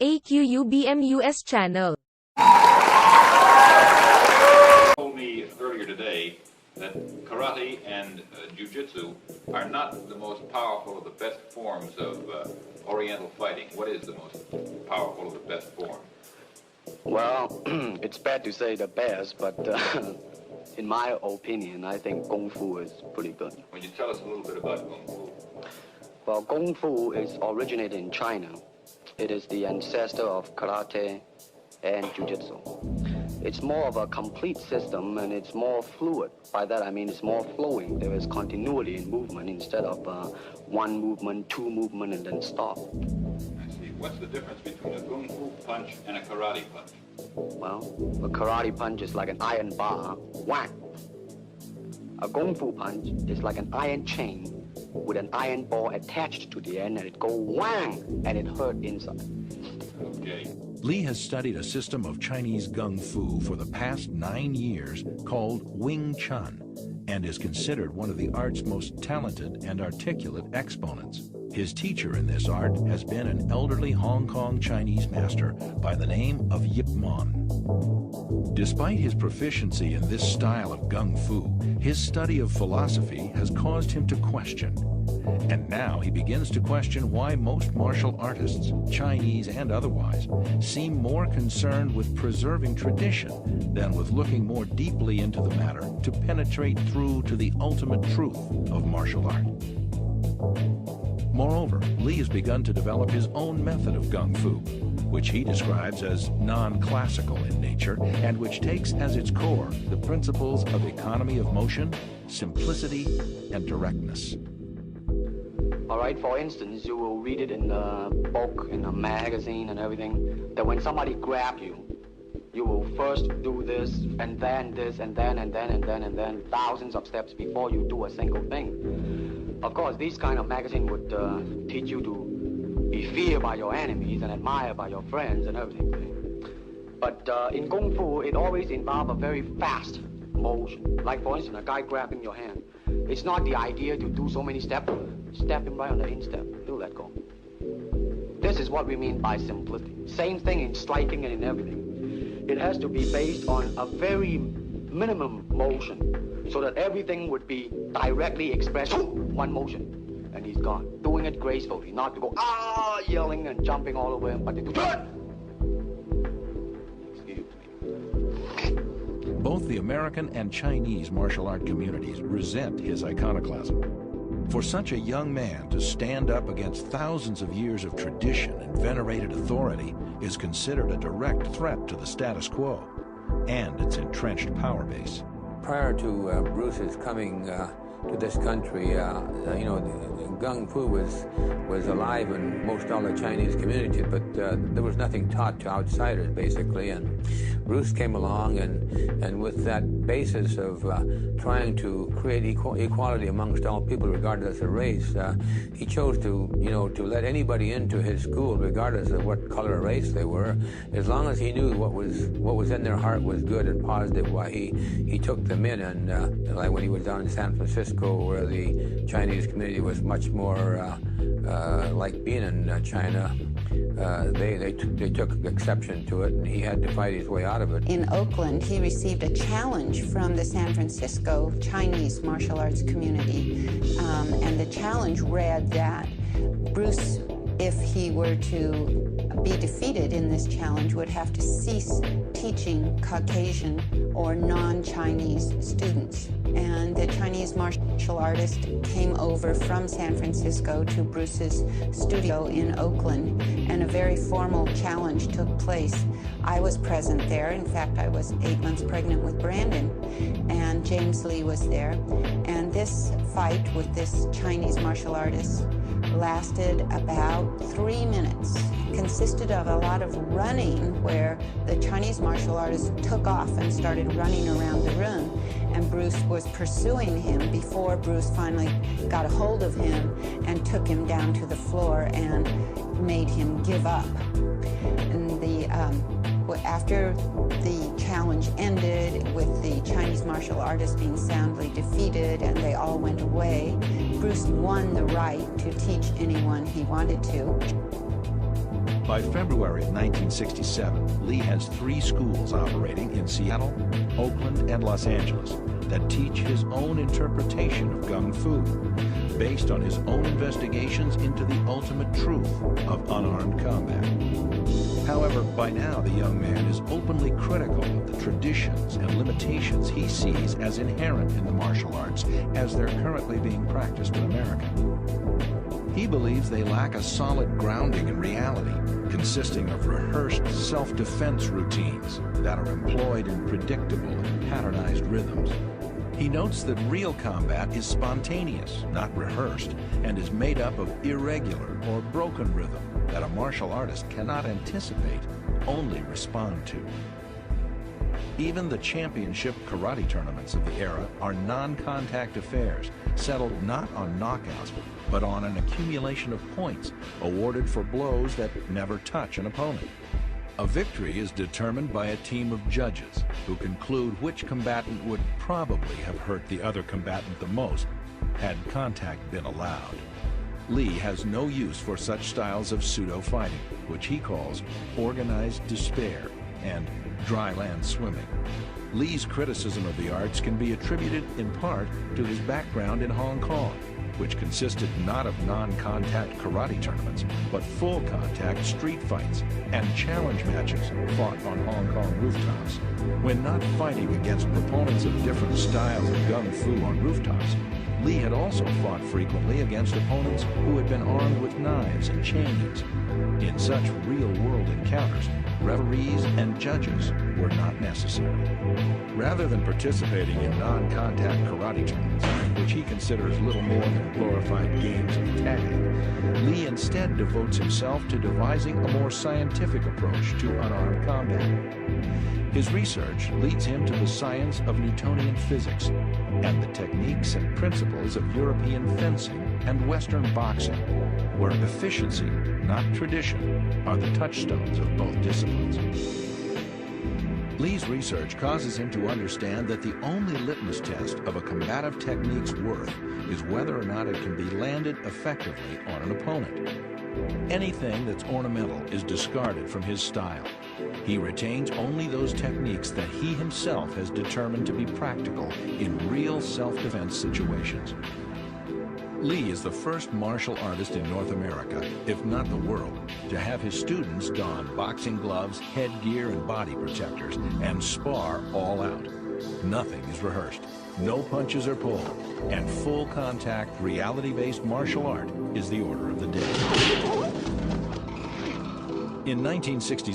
AQUBMUS channel. Told me earlier today that karate and jiu-jitsu are not the most powerful of the best forms of Oriental fighting. What is the most powerful of the best form? Well, it's bad to say the best, but in my opinion, I think Kung Fu is pretty good. Would you tell us a little bit about Kung Fu? Well, Kung Fu is originated in China. It is the ancestor of karate and jiu-jitsu. It's more of a complete system, and it's more fluid. By that I mean it's more flowing. There is continuity in movement instead of one movement, two movement, and then stop. I see. What's the difference between a Kung Fu punch and a karate punch? Well, a karate punch is like an iron bar, whack. A Kung Fu punch is like an iron chain with an iron ball attached to the end, and it go whang, and it hurt inside. Okay. Lee has studied a system of Chinese Kung Fu for the past 9 years called Wing Chun, and is considered one of the art's most talented and articulate exponents. His teacher in this art has been an elderly Hong Kong Chinese master by the name of Yip Man. Despite his proficiency in this style of Kung Fu, his study of philosophy has caused him to question. And now he begins to question why most martial artists, Chinese and otherwise, seem more concerned with preserving tradition than with looking more deeply into the matter to penetrate through to the ultimate truth of martial art. Moreover, Lee has begun to develop his own method of Kung Fu, which he describes as non-classical in nature and which takes as its core the principles of economy of motion, simplicity, and directness. All right, for instance, you will read it in a book, in a magazine and everything, that when somebody grabs you, you will first do this, and then this, and then thousands of steps before you do a single thing. Of course, these kind of magazine would teach you to be feared by your enemies and admired by your friends and everything. But in Kung Fu, it always involves a very fast motion. Like, for instance, a guy grabbing your hand. It's not the idea to do so many steps. Step him right on the instep. Do let go. This is what we mean by simplicity. Same thing in striking and in everything. It has to be based on a very minimum motion so that everything would be directly expressed. One motion, and he's gone. Doing it gracefully, not to go yelling and jumping all over him, but to do it. Excuse me. Both the American and Chinese martial art communities resent his iconoclasm. For such a young man to stand up against thousands of years of tradition and venerated authority is considered a direct threat to the status quo and its entrenched power base. Prior to Bruce's coming to this country, Kung Fu was alive in most all the Chinese community, but there was nothing taught to outsiders, basically. And Bruce came along, and with that basis of trying to create equality amongst all people, regardless of race, he chose to let anybody into his school, regardless of what color or race they were, as long as he knew what was in their heart was good and positive. Why he took them in, and like when he was down in San Francisco, where the Chinese community was much more like being in China, they took exception to it, and he had to fight his way out of it. In Oakland, he received a challenge from the San Francisco Chinese martial arts community, and the challenge read that Bruce, if he were to be defeated in this challenge, would have to cease teaching Caucasian or non-Chinese students. And the Chinese martial artist came over from San Francisco to Bruce's studio in Oakland, and a very formal challenge took place. I was present there. In fact, I was 8 months pregnant with Brandon, and James Lee was there. And this fight with this Chinese martial artist lasted about 3 minutes. Consisted of a lot of running, where the Chinese martial artist took off and started running around the room, and Bruce was pursuing him before Bruce finally got a hold of him and took him down to the floor and made him give up. And after the challenge ended, with the Chinese martial artist being soundly defeated and they all went away, Bruce won the right to teach anyone he wanted to. By February of 1967, Lee has 3 schools operating in Seattle, Oakland, and Los Angeles that teach his own interpretation of Gung Fu, based on his own investigations into the ultimate truth of unarmed combat. However, by now the young man is openly critical of the traditions and limitations he sees as inherent in the martial arts as they're currently being practiced in America. He believes they lack a solid grounding in reality, consisting of rehearsed self-defense routines that are employed in predictable and patternized rhythms. He notes that real combat is spontaneous, not rehearsed, and is made up of irregular or broken rhythm that a martial artist cannot anticipate, only respond to. Even the championship karate tournaments of the era are non-contact affairs, settled not on knockouts, but on an accumulation of points awarded for blows that never touch an opponent. A victory is determined by a team of judges who conclude which combatant would probably have hurt the other combatant the most had contact been allowed. Lee has no use for such styles of pseudo-fighting, which he calls organized despair and dry land swimming. Lee's criticism of the arts can be attributed in part to his background in Hong Kong, which consisted not of non-contact karate tournaments, but full-contact street fights and challenge matches fought on Hong Kong rooftops. When not fighting against proponents of different styles of Gung Fu on rooftops, Lee had also fought frequently against opponents who had been armed with knives and chains. In such real-world encounters, referees and judges were not necessary. Rather than participating in non-contact karate tournaments, which he considers little more than glorified games of tag, Lee instead devotes himself to devising a more scientific approach to unarmed combat. His research leads him to the science of Newtonian physics and the techniques and principles of European fencing and Western boxing, where efficiency, not tradition, are the touchstones of both disciplines. Lee's research causes him to understand that the only litmus test of a combative technique's worth is whether or not it can be landed effectively on an opponent. Anything that's ornamental is discarded from his style. He retains only those techniques that he himself has determined to be practical in real self-defense situations. Lee is the first martial artist in North America, if not the world, to have his students don boxing gloves, headgear, and body protectors and spar all out. Nothing is rehearsed, no punches are pulled, and full contact, reality-based martial art is the order of the day. In 1966,